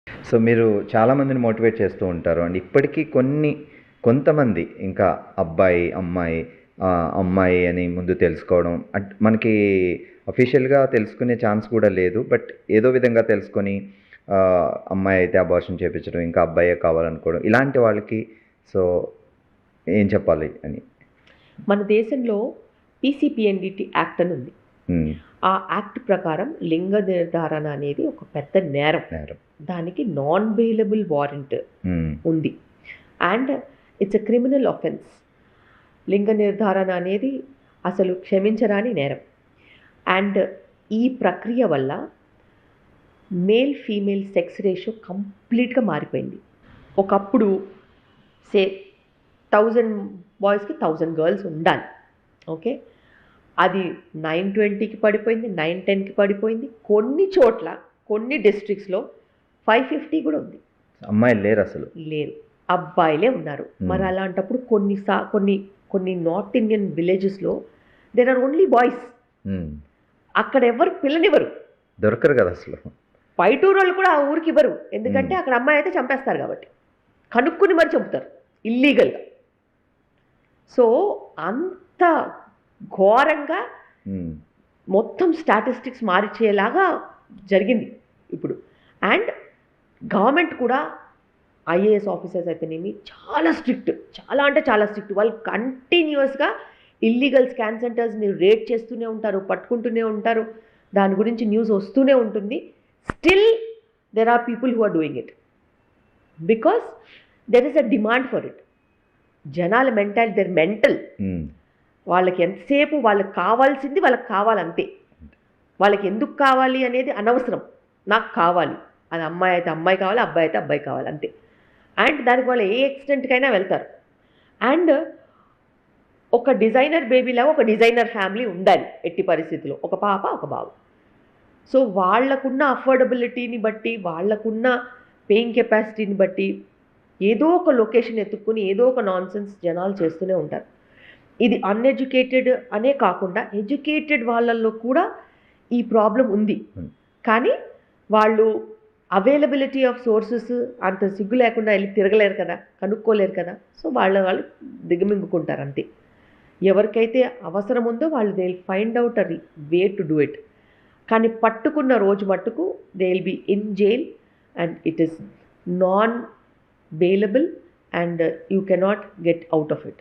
So మీరు చాలామందిని motivate చేస్తూ ఉంటారు. అండ్ ఇప్పటికీ కొంతమంది ఇంకా అబ్బాయి, అమ్మాయి, అమ్మాయి అని ముందు తెలుసుకోవడం మనకి అఫీషియల్‌గా తెలుసుకునే ఛాన్స్ కూడా లేదు. బట్ ఏదో విధంగా తెలుసుకొని అమ్మాయి అయితే అబార్షన్ చేపించడం, ఇంకా అబ్బాయే కావాలనుకోవడం ఇలాంటి వాళ్ళకి సో ఏం చెప్పాలి అని? మన దేశంలో పీసీపీఎన్డీటీ యాక్ట్ అని ఉంది. ఆ యాక్ట్ ప్రకారం లింగ నిర్ధారణ అనేది ఒక పెద్ద నేరం. దానికి నాన్ బెయిలబుల్ వారెంట్ ఉంది. And it's a criminal offence. లింగ నిర్ధారణ అనేది అసలు క్షమించరాని నేరం. అండ్ ఈ ప్రక్రియ వల్ల మేల్ ఫీమేల్ సెక్స్ రేషియో కంప్లీట్గా మారిపోయింది. ఒకప్పుడు 1000 బాయ్స్కి 1000 గర్ల్స్ ఉండాలి. ఓకే, అది 920కి పడిపోయింది, 910కి పడిపోయింది. కొన్ని చోట్ల కొన్ని డిస్ట్రిక్ట్స్లో 550 కూడా ఉంది. అమ్మాయిలు లేరు, అసలు లేరు, అబ్బాయిలే ఉన్నారు. మరి అలాంటప్పుడు కొన్ని నార్త్ ఇండియన్ విలేజెస్లో దేర్ ఆర్ ఓన్లీ బాయ్స్. అక్కడ ఎవరు పిల్లనివ్వరు, దొరకరు కదా అసలు. పైటూరు వాళ్ళు కూడా ఆ ఊరికి ఇవ్వరు. ఎందుకంటే అక్కడ అమ్మాయి అయితే చంపేస్తారు కాబట్టి, కనుక్కుని మరి చంపుతారు ఇల్లీగల్గా. సో అంత ఘోరంగా మొత్తం స్టాటిస్టిక్స్ మారిచేలాగా జరిగింది ఇప్పుడు. అండ్ గవర్నమెంట్ కూడా ఐఏఎస్ ఆఫీసర్స్ అయితేనేమి చాలా స్ట్రిక్ట్, చాలా అంటే చాలా స్ట్రిక్ట్. వాళ్ళు కంటిన్యూస్గా ఇల్లీగల్ స్కాన్ సెంటర్స్ని రేట్ చేస్తూనే ఉంటారు, పట్టుకుంటూనే ఉంటారు. దాని గురించి న్యూస్ వస్తూనే ఉంటుంది. Still there are people who are doing it because there is a demand for it. జనాల దెర్ మెంటల్. వాళ్ళకి ఎంతసేపు వాళ్ళకి కావాల్సింది వాళ్ళకి కావాలంతే. వాళ్ళకి ఎందుకు కావాలి అనేది అనవసరం. నాకు కావాలి, అది అమ్మాయి అయితే అమ్మాయి కావాలి, అబ్బాయి అయితే అబ్బాయి కావాలి, అంతే. అండ్ దానికి వాళ్ళు ఏ ఎక్స్టెంట్కైనా వెళ్తారు. అండ్ ఒక డిజైనర్ బేబీలాగా ఒక డిజైనర్ ఫ్యామిలీ ఉండాలి ఎట్టి పరిస్థితుల్లో, ఒక పాప ఒక బాబు. సో వాళ్ళకున్న అఫోర్డబిలిటీని బట్టి, వాళ్ళకున్న పేయింగ్ కెపాసిటీని బట్టి ఏదో ఒక లొకేషన్ ఎత్తుక్కుని ఏదో ఒక నాన్సెన్స్ జనాలు చేస్తూనే ఉంటారు. ఇది అన్ఎడ్యుకేటెడ్ అనే కాకుండా ఎడ్యుకేటెడ్ వాళ్ళల్లో కూడా ఈ ప్రాబ్లం ఉంది. కానీ వాళ్ళు అవైలబిలిటీ ఆఫ్ సోర్సెస్ అంత సిగ్గు లేకుండా వెళ్ళి తిరగలేరు కదా, కనుక్కోలేరు కదా. సో వాళ్ళు దిగమింగుకుంటారు అంతే. ఎవరికైతే అవసరం ఉందో వాళ్ళు they will find out a way to do it. కానీ పట్టుకున్న రోజు మట్టుకు they will be in jail and it is non bailable and you cannot get out of it.